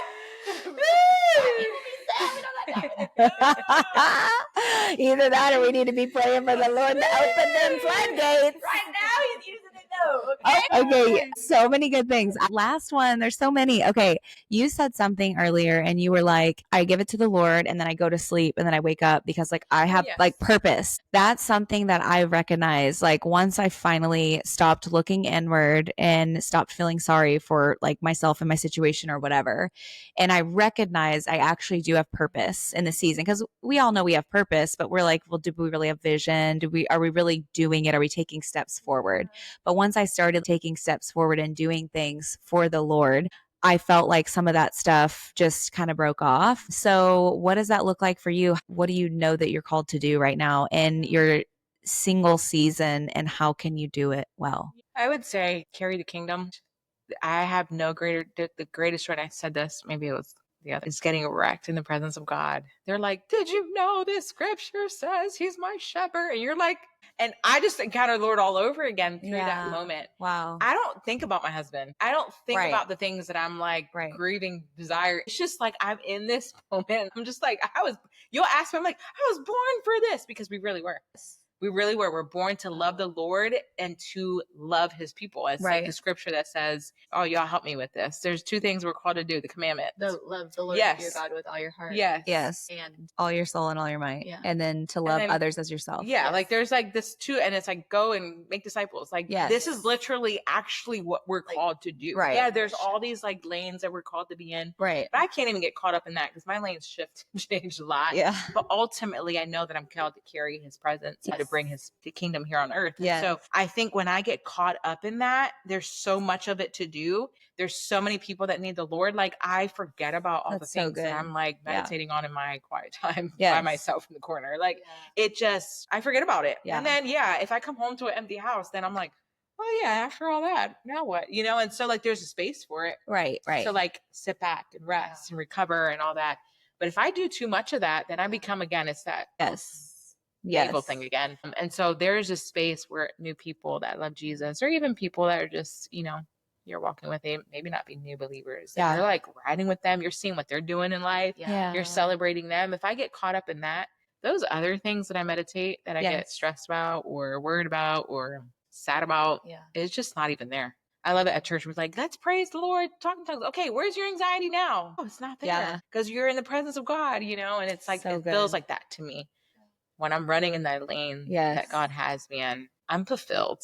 Either that or we need to be praying for the Lord to open them floodgates. Right now, he's using it though. Okay, so many good things. Last one, there's so many. Okay, you said something earlier and you were like, I give it to the Lord and then I go to sleep and then I wake up because like I have like purpose. That's something that I recognize. Like once I finally stopped looking inward and stopped feeling sorry for like myself and my situation or whatever, and I recognize I actually do have purpose in the season, because we all know we have purpose, but we're like, well, do we really have vision? Are we really doing it? Are we taking steps forward? But once I started taking steps forward and doing things for the Lord, I felt like some of that stuff just kind of broke off. So what does that look like for you? What do you know that you're called to do right now in your single season, and how can you do it well? I would say carry the kingdom. I have no greater, the greatest joy. I said this, maybe it was the other is getting wrecked in the presence of God. They're like, did you know this scripture says he's my shepherd? And you're like, and I just encountered the Lord all over again through that moment. Wow. I don't think about my husband. I don't think about the things that I'm like grieving desire. It's just like I'm in this moment. I'm just like, you'll ask me, I'm like, I was born for this, because we really were. We really were. We're born to love the Lord and to love his people. It's like the scripture that says, oh, y'all help me with this. There's two things we're called to do, the commandment. Love the Lord your God with all your heart. Yes. And all your soul and all your might. And then to love others as yourself. Yeah. Like there's like this too. And it's like, go and make disciples. Like this is literally actually what we're called to do. Right. Yeah. There's all these like lanes that we're called to be in. Right. But I can't even get caught up in that because my lanes shift and change a lot. Yeah. But ultimately I know that I'm called to carry his presence and to bring the kingdom here on earth. Yeah. So I think when I get caught up in that, there's so much of it to do. There's so many people that need the Lord. Like I forget about all the things that I'm like meditating on in my quiet time by myself in the corner. Like it just, I forget about it. And then, if I come home to an empty house, then I'm like, oh yeah, after all that, now what? You know? And so like, there's a space for it. Right. Right. So like sit back and rest and recover and all that. But if I do too much of that, then I become, again, it's that evil thing again. And so there's a space where new people that love Jesus, or even people that are just, you're walking with them, maybe not be new believers. You're like riding with them. You're seeing what they're doing in life. You're celebrating them. If I get caught up in that, those other things that I meditate, that I get stressed about or worried about or sad about, it's just not even there. I love it at church. We're like, let's praise the Lord, talk in tongues. Okay, where's your anxiety now? Oh, it's not there because you're in the presence of God, and it's like, it feels like that to me. When I'm running in that lane that God has me in, I'm fulfilled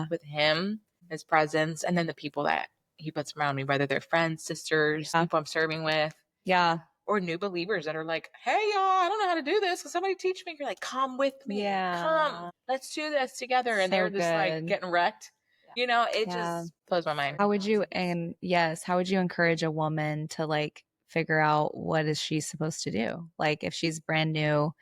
with him, his presence, and then the people that he puts around me, whether they're friends, sisters, people I'm serving with. Yeah. Or new believers that are like, hey, y'all, I don't know how to do this. Can somebody teach me? You're like, come with me. Come. Let's do this together. And they're just like getting wrecked. It just blows my mind. How would you encourage a woman to like figure out what is she supposed to do? Like if she's brand new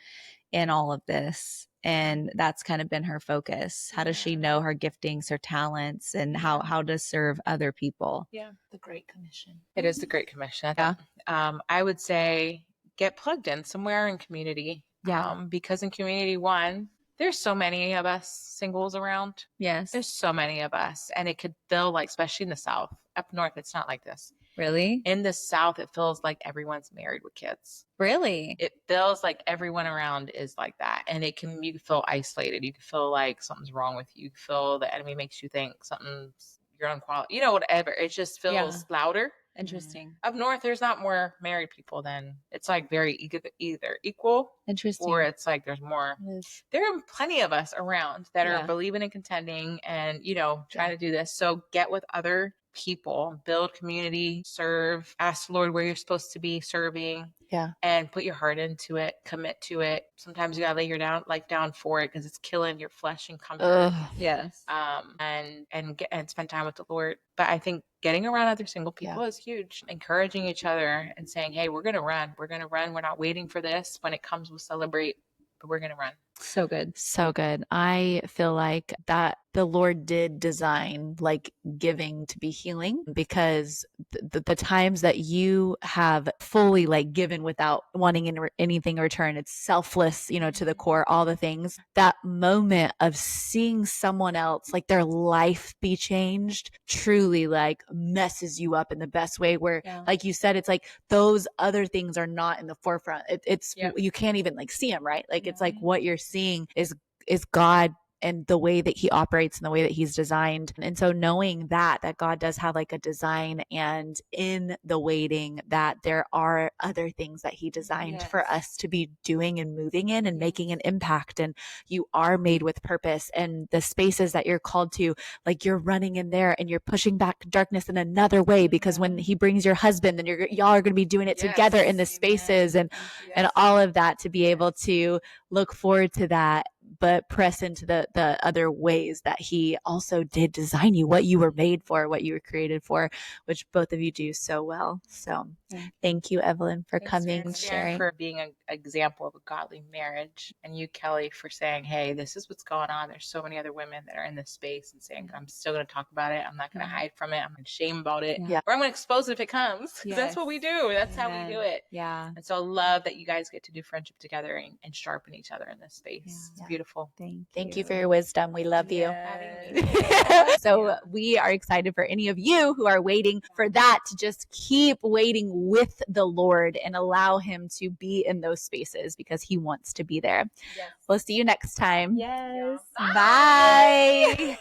in all of this and that's kind of been her focus, how does she know her giftings, her talents, and how to serve other people? The Great Commission. It is the Great Commission. I would say get plugged in somewhere in community. Because in community, one, there's so many of us singles around. Yes. There's so many of us. And it could feel like, especially in the South, up north, it's not like this. Really? In the South, it feels like everyone's married with kids. Really? It feels like everyone around is like that. And you can feel isolated. You can feel like something's wrong with you. You feel the enemy makes you think you're unqualified, whatever. It just feels louder. Interesting. Up north, there's not more married people than it's like very either equal. Interesting. Or it's like there's more. There are plenty of us around that are believing and contending and, trying to do this. So get with other people, build community, serve, ask the Lord where you're supposed to be serving. And put your heart into it, commit to it. Sometimes you gotta lay your life down for it because it's killing your flesh and comfort. Yes. And spend time with the Lord. But I think getting around other single people is huge. Encouraging each other and saying, hey, we're gonna run. We're gonna run. We're not waiting for this. When it comes, we'll celebrate. But we're gonna run. So good. So good. I feel like that the Lord did design like giving to be healing, because the times that you have fully like given without wanting anything in return, it's selfless, to the core, all the things, that moment of seeing someone else, like their life be changed, truly like messes you up in the best way, where like you said, it's like those other things are not in the forefront. You can't even like see them, right? Like it's like what you're seeing is God and the way that he operates and the way that he's designed. And so knowing that God does have like a design, and in the waiting that there are other things that he designed for us to be doing and moving in and making an impact. And you are made with purpose, and the spaces that you're called to, like you're running in there and you're pushing back darkness in another way, because when he brings your husband, then y'all are going to be doing it together in the spaces and all of that, to be able to look forward to that but press into the other ways that he also did design you, what you were made for, what you were created for, which both of you do so well. So thank you, Evelyn, for coming and sharing. For being an example of a godly marriage, and you, Kelly, for saying, hey, this is what's going on. There's so many other women that are in this space and saying, I'm still going to talk about it. I'm not going to hide from it. I'm going to shame about it. Yeah. Or I'm going to expose it if it comes. Because Yes. that's what we do. That's how we do it. Yeah. And so I love that you guys get to do friendship together and sharpen each other in this space. It's beautiful. Thank you for your wisdom. We love you. Yes. So we are excited for any of you who are waiting for that to just keep waiting with the Lord and allow him to be in those spaces because he wants to be there. Yes. We'll see you next time. Yes. Bye.